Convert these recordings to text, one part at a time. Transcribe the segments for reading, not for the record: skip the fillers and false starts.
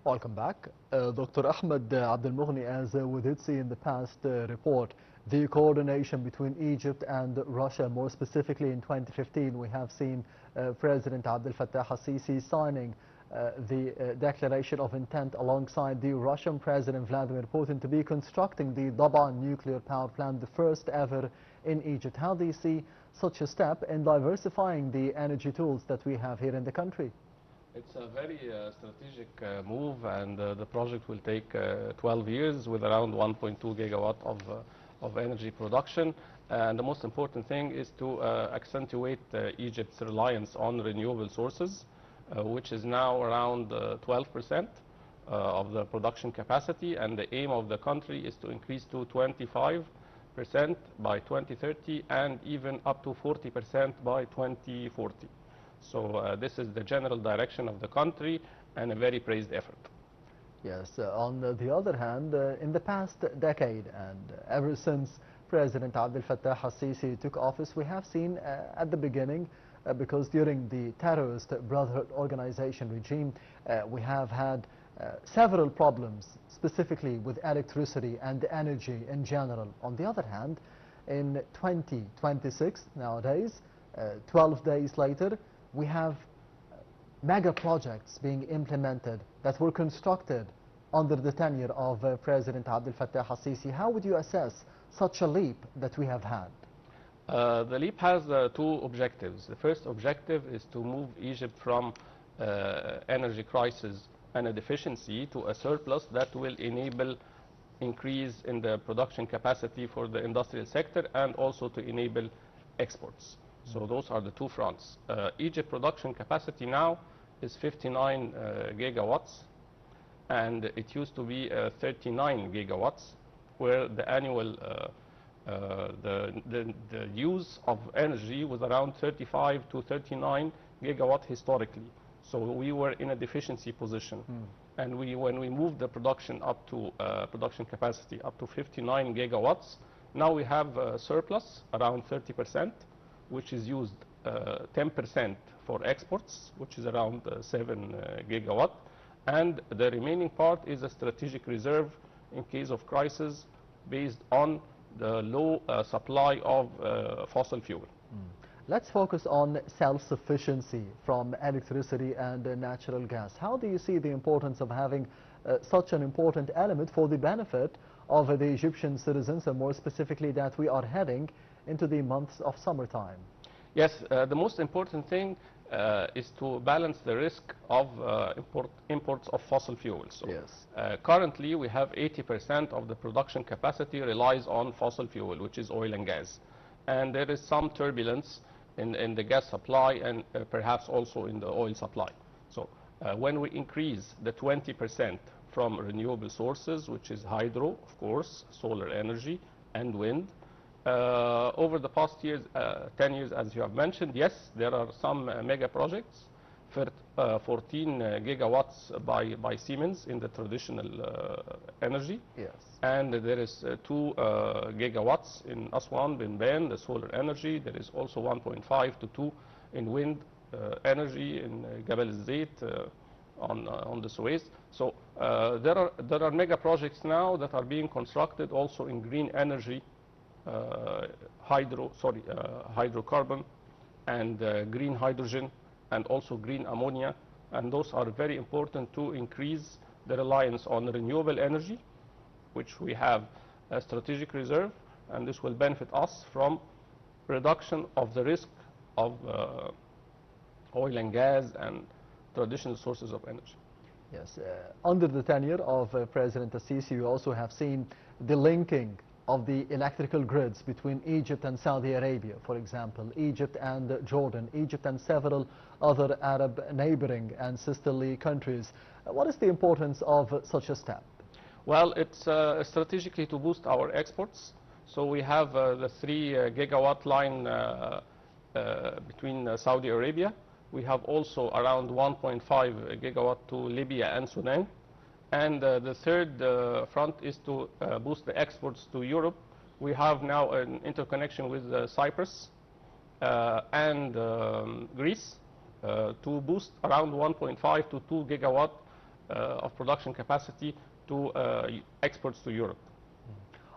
Welcome back. Dr. Ahmed Moughni, as we did see in the past report, the coordination between Egypt and Russia, more specifically in 2015, we have seen President Abdel Fattah al-Sisi signing the declaration of intent alongside the Russian President Vladimir Putin to be constructing the Daba nuclear power plant, the first ever in Egypt. How do you see such a step in diversifying the energy tools that we have here in the country? It's a very strategic move, and the project will take 12 years with around 1.2 gigawatt of energy production. And the most important thing is to accentuate Egypt's reliance on renewable sources, which is now around 12% of the production capacity, and the aim of the country is to increase to 25% by 2030 and even up to 40% by 2040. So this is the general direction of the country and a very praised effort. Yes, on the other hand, in the past decade and ever since President Abdel Fattah al-Sisi took office, we have seen at the beginning, because during the terrorist Brotherhood organization regime, we have had several problems, specifically with electricity and energy in general. On the other hand, in 2026, nowadays, 12 days later, we have mega projects being implemented that were constructed under the tenure of President Abdel Fattah al-Sisi. How would you assess such a leap that we have had? The leap has two objectives. The first objective is to move Egypt from energy crisis and a deficiency to a surplus that will enable increase in the production capacity for the industrial sector and also to enable exports. So those are the two fronts. Egypt production capacity now is 59 gigawatts, and it used to be 39 gigawatts, where the annual the use of energy was around 35 to 39 gigawatt historically. So we were in a deficiency position. And when we moved the production up to production capacity up to 59 gigawatts, now we have a surplus around 30%, which is used 10% for exports, which is around 7 gigawatt, and the remaining part is a strategic reserve in case of crisis based on the low supply of fossil fuel. Let's focus on self-sufficiency from electricity and natural gas. How do you see the importance of having such an important element for the benefit of the Egyptian citizens, and more specifically that we are heading into the months of summertime? Yes, the most important thing is to balance the risk of imports of fossil fuels. So, yes. Currently, we have 80% of the production capacity relies on fossil fuel, which is oil and gas. And there is some turbulence in the gas supply and perhaps also in the oil supply. So when we increase the 20% from renewable sources, which is hydro, of course, solar energy, and wind, over the past years, 10 years, as you have mentioned, yes, there are some mega projects, 14 gigawatts by Siemens in the traditional energy. Yes. And there is 2 gigawatts in Aswan, bin Ben, the solar energy. There is also 1.5 to 2 in wind energy in Jabal al-Zayt on the Suez. So there are mega projects now that are being constructed also in green energy, hydrocarbon and green hydrogen and also green ammonia, and those are very important to increase the reliance on renewable energy, which we have a strategic reserve, and this will benefit us from reduction of the risk of oil and gas and traditional sources of energy. Yes, under the tenure of President al-Sisi, we also have seen the linking of the electrical grids between Egypt and Saudi Arabia, for example, Egypt and Jordan, Egypt and several other Arab neighboring and sisterly countries. What is the importance of such a step? Well, it's strategically to boost our exports. So we have the 3 gigawatt line between Saudi Arabia. We have also around 1.5 gigawatt to Libya and Sudan. And the third front is to boost the exports to Europe. We have now an interconnection with Cyprus and Greece to boost around 1.5 to 2 gigawatt of production capacity to exports to Europe.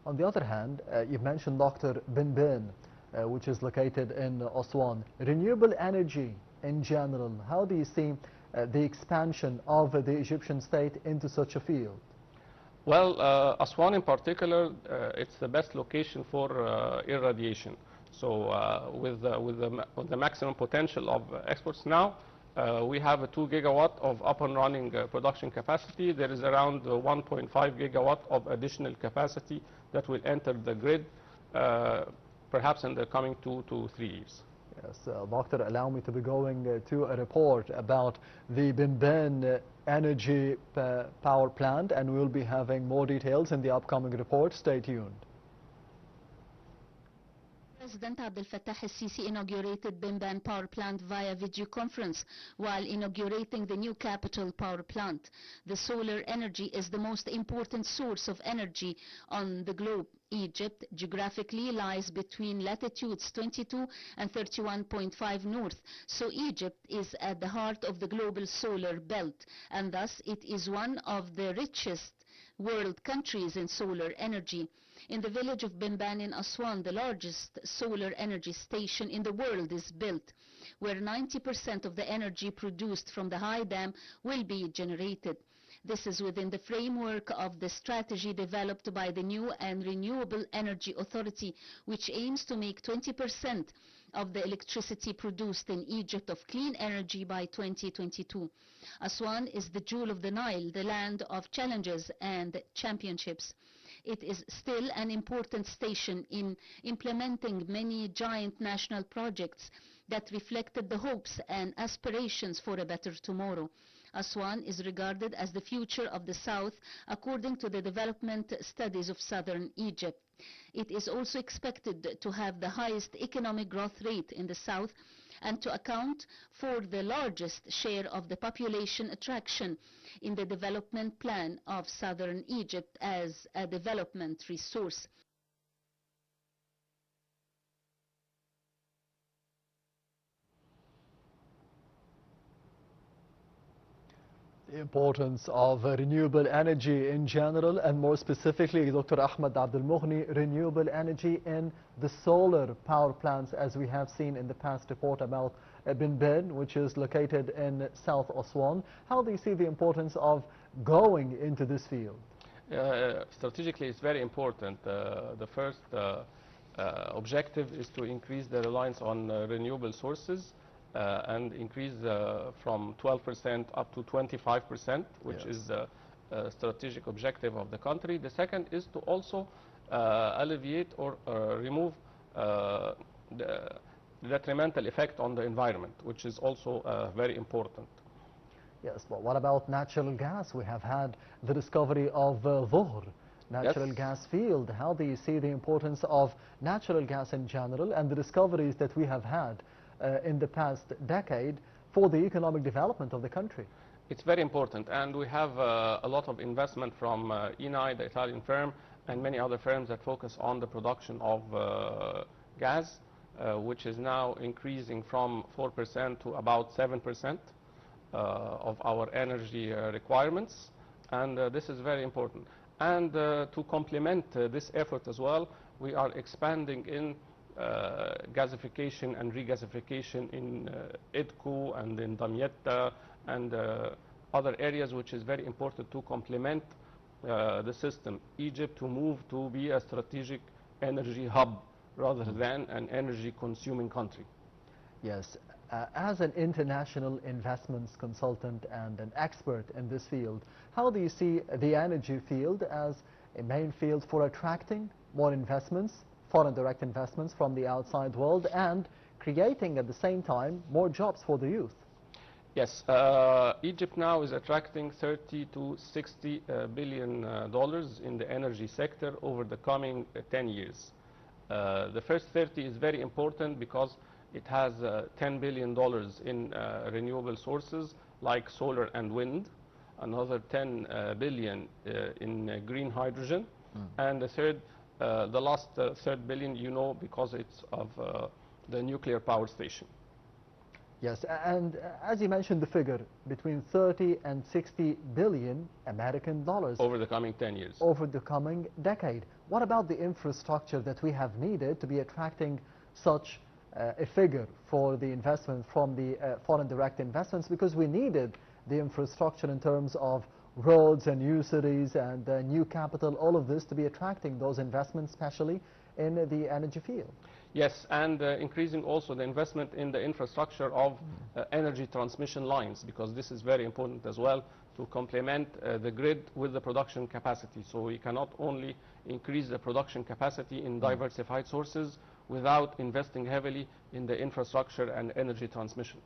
On the other hand, you've mentioned Dr. Bin, which is located in Aswan. Renewable energy in general, how do you see the expansion of the Egyptian state into such a field? Well, Aswan in particular, it's the best location for irradiation. So with the maximum potential of exports now, we have a 2 gigawatt of up and running production capacity. There is around 1.5 gigawatt of additional capacity that will enter the grid perhaps in the coming 2 to 3 years. Yes, Doctor, allow me to be going to a report about the Bin energy power plant, and we'll be having more details in the upcoming report. Stay tuned. President Abdel Fattah al-Sisi inaugurated Bin power plant via video conference while inaugurating the new capital power plant. The solar energy is the most important source of energy on the globe. Egypt geographically lies between latitudes 22 and 31.5 north, so Egypt is at the heart of the global solar belt, and thus it is one of the richest world countries in solar energy. In the village of Bin in Aswan, the largest solar energy station in the world is built, where 90% of the energy produced from the high dam will be generated. This is within the framework of the strategy developed by the New and Renewable Energy Authority, which aims to make 20% of the electricity produced in Egypt of clean energy by 2022. Aswan is the jewel of the Nile, the land of challenges and championships. It is still an important station in implementing many giant national projects that reflected the hopes and aspirations for a better tomorrow. Aswan is regarded as the future of the South according to the development studies of southern Egypt. It is also expected to have the highest economic growth rate in the South and to account for the largest share of the population attraction in the development plan of southern Egypt as a development resource. The importance of renewable energy in general, and more specifically, Dr. Ahmed Moughni, renewable energy in the solar power plants, as we have seen in the past report about Bin, which is located in South Aswan. How do you see the importance of going into this field? Strategically, it's very important. The first objective is to increase the reliance on renewable sources. And increase from 12% up to 25%, which is a strategic objective of the country. The second is to also alleviate or remove the detrimental effect on the environment, which is also very important. Yes, but what about natural gas? We have had the discovery of Dhuhr, natural gas field. How do you see the importance of natural gas in general and the discoveries that we have had in the past decade for the economic development of the country? It's very important, and we have a lot of investment from Eni, the Italian firm, and many other firms that focus on the production of gas, which is now increasing from 4% to about 7% of our energy requirements, and this is very important. And to complement this effort as well, we are expanding in gasification and regasification in Idku and in Damietta and other areas, which is very important to complement the system. Egypt to move to be a strategic energy hub rather than an energy consuming country. Yes, as an international investments consultant and an expert in this field, how do you see the energy field as a main field for attracting more investments, foreign direct investments from the outside world, and creating at the same time more jobs for the youth? Yes, Egypt now is attracting 30 to 60 billion dollars in the energy sector over the coming 10 years. The first 30 is very important because it has $10 billion in renewable sources like solar and wind, another 10 billion in green hydrogen, and the last third billion, because it's of the nuclear power station. Yes, and as you mentioned the figure, between 30 and 60 billion American dollars over the coming 10 years. over the coming decade. What about the infrastructure that we have needed to be attracting such a figure for the investment from the foreign direct investments? Because we needed the infrastructure in terms of roads and new cities and new capital, all of this to be attracting those investments, especially in the energy field. Yes, and increasing also the investment in the infrastructure of energy transmission lines, because this is very important as well to complement the grid with the production capacity. So we cannot only increase the production capacity in diversified sources without investing heavily in the infrastructure and energy transmission.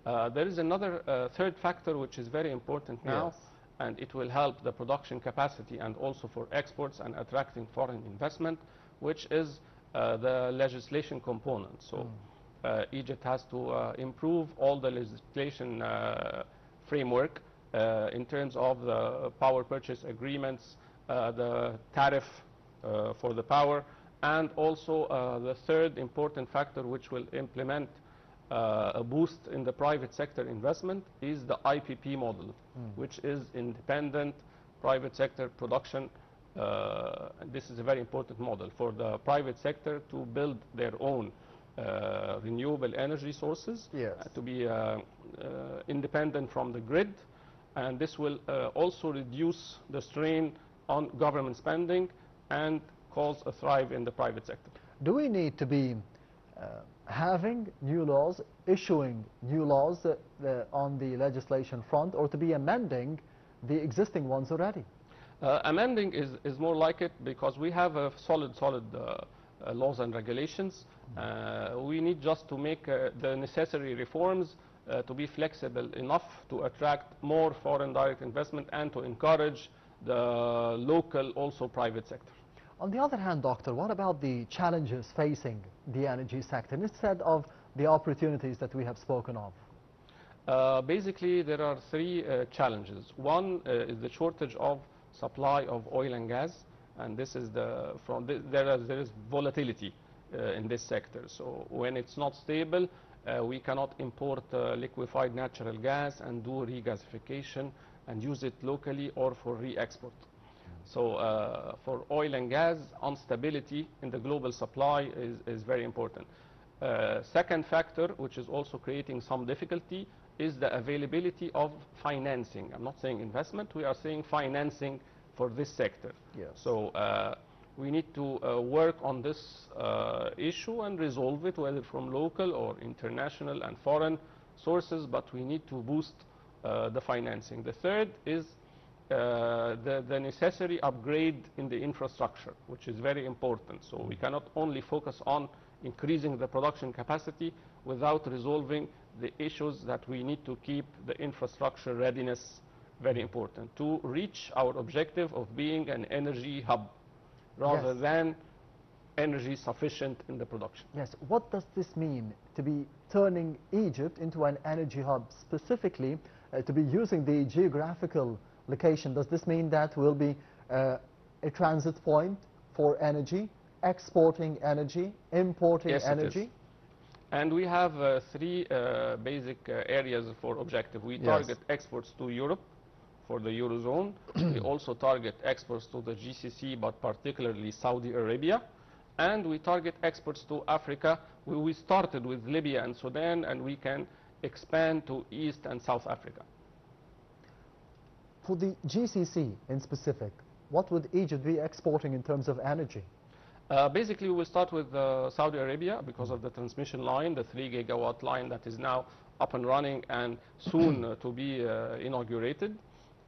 There is another third factor which is very important now, Yes. and it will help the production capacity and also for exports and attracting foreign investment, which is the legislation component. So Egypt has to improve all the legislation framework in terms of the power purchase agreements, the tariff for the power, and also the third important factor which will implement a boost in the private sector investment is the IPP model, which is independent private sector production. This is a very important model for the private sector to build their own renewable energy sources, Yes. to be independent from the grid, and this will also reduce the strain on government spending and cause a thrive in the private sector. Do we need to be having new laws, issuing new laws on the legislation front, or to be amending the existing ones already? Amending is more like it, because we have a solid laws and regulations. We need just to make the necessary reforms to be flexible enough to attract more foreign direct investment and to encourage the local also private sector. On the other hand, Doctor, what about the challenges facing the energy sector instead of the opportunities that we have spoken of? Basically, there are three challenges. One is the shortage of supply of oil and gas, and this is there is volatility in this sector. So when it's not stable, we cannot import liquefied natural gas and do regasification and use it locally or for re-export. So for oil and gas, instability in the global supply is very important. Second factor, which is also creating some difficulty, is the availability of financing. I'm not saying investment, we are saying financing for this sector. Yes. So we need to work on this issue and resolve it, whether from local or international and foreign sources, but we need to boost the financing. The third is the necessary upgrade in the infrastructure, which is very important. So we cannot only focus on increasing the production capacity without resolving the issues that we need to keep the infrastructure readiness very important to reach our objective of being an energy hub rather than energy sufficient in the production. Yes. What does this mean to be turning Egypt into an energy hub, specifically to be using the geographical location? Does this mean that we'll be a transit point for energy, exporting energy, importing energy? It is. And we have three basic areas for objective. We target exports to Europe for the Eurozone. We also target exports to the GCC, but particularly Saudi Arabia. And we target exports to Africa. We started with Libya and Sudan, and we can expand to East and South Africa. For the GCC in specific, what would Egypt be exporting in terms of energy? Basically, we will start with Saudi Arabia because of the transmission line, the 3 gigawatt line that is now up and running and soon to be inaugurated.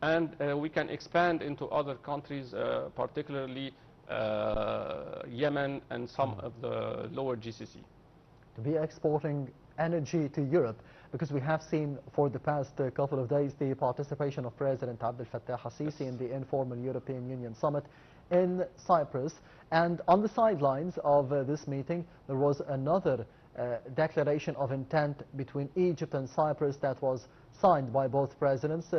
And we can expand into other countries, particularly Yemen and some of the lower GCC. To be exporting energy to Europe, because we have seen for the past couple of days the participation of President Abdel Fattah al-Sisi in the informal European Union summit in Cyprus. And on the sidelines of this meeting, there was another declaration of intent between Egypt and Cyprus that was signed by both presidents,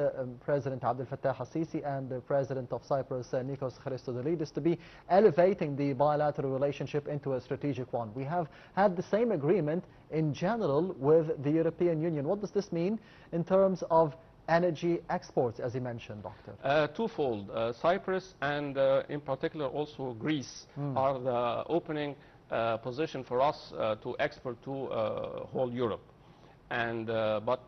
President Abdel Fattah al-Sisi and the President of Cyprus, Nikos Christodoulidis, to be elevating the bilateral relationship into a strategic one. We have had the same agreement in general with the European Union. What does this mean in terms of energy exports, as you mentioned, Doctor? Twofold. Cyprus and in particular also Greece are the opening position for us to export to whole Europe. And but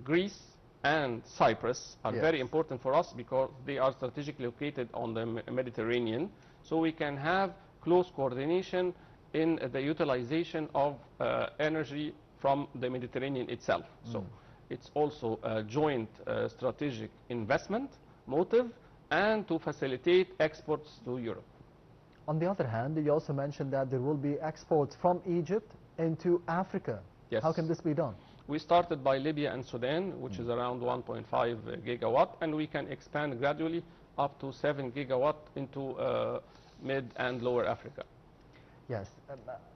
Greece and Cyprus are very important for us because they are strategically located on the Mediterranean, so we can have close coordination in the utilization of energy from the Mediterranean itself. So it's also a joint strategic investment motive and to facilitate exports to Europe. On the other hand, you also mentioned that there will be exports from Egypt into Africa. Yes. How can this be done? We started by Libya and Sudan, which is around 1.5 gigawatt, and we can expand gradually up to 7 gigawatt into mid and lower Africa. Yes,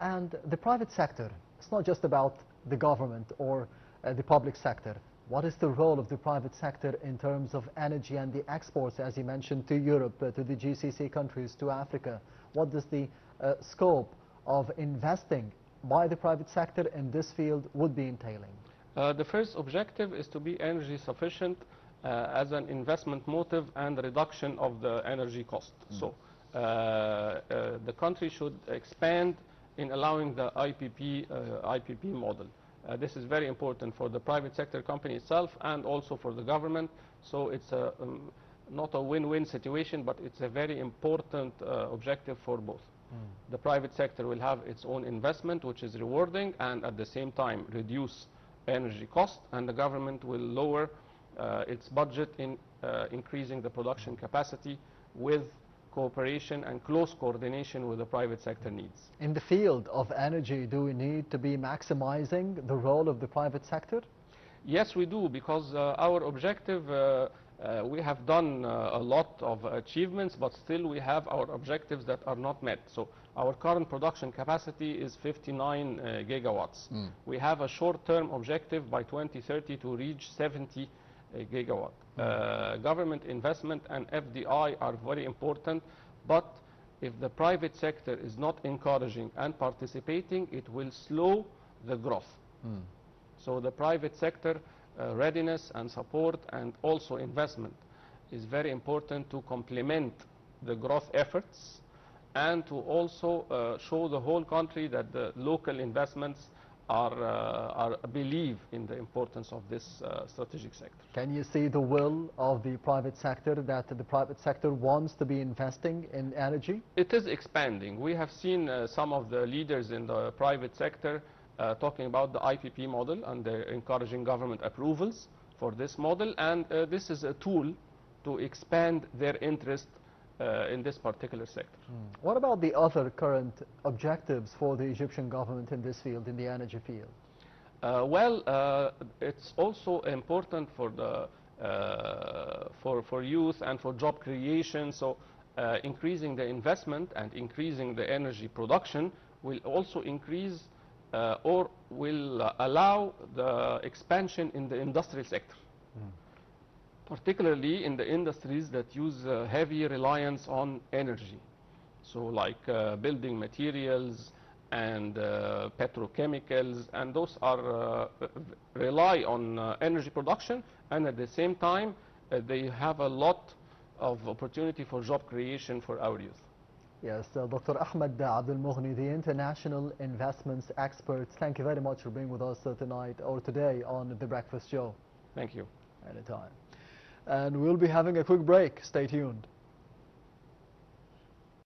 and the private sector, it's not just about the government or the public sector. What is the role of the private sector in terms of energy and the exports, as you mentioned, to Europe, to the GCC countries, to Africa? What does the scope of investing by the private sector in this field would be entailing? The first objective is to be energy sufficient as an investment motive and reduction of the energy cost. So the country should expand in allowing the IPP model. This is very important for the private sector company itself and also for the government. So it's not a win-win situation, but it's a very important objective for both. The private sector will have its own investment, which is rewarding, and at the same time reduce energy cost, and the government will lower its budget in increasing the production capacity with cooperation and close coordination with the private sector needs. In the field of energy, do we need to be maximizing the role of the private sector? Yes, we do, because our objective, we have done a lot of achievements, but still we have our objectives that are not met. So our current production capacity is 59 gigawatts. We have a short-term objective by 2030 to reach 70 gigawatt. Government investment and FDI are very important, but if the private sector is not encouraging and participating, it will slow the growth. So the private sector readiness and support and also investment is very important to complement the growth efforts and to also show the whole country that the local investments believe in the importance of this strategic sector. Can you see the will of the private sector, that the private sector wants to be investing in energy? It is expanding. We have seen some of the leaders in the private sector talking about the IPP model, and they're encouraging government approvals for this model, and this is a tool to expand their interest in this particular sector. What about the other current objectives for the Egyptian government in this field, in the energy field? It's also important for the for youth and for job creation. So increasing the investment and increasing the energy production will also increase or will allow the expansion in the industrial sector. Particularly in the industries that use heavy reliance on energy. So like building materials and petrochemicals, and those are rely on energy production, and at the same time they have a lot of opportunity for job creation for our youth. Yes, Dr. Ahmed Abdel Moughni, the international investments expert, thank you very much for being with us tonight or today on The Breakfast Show. Thank you. Anytime. And we'll be having a quick break. Stay tuned.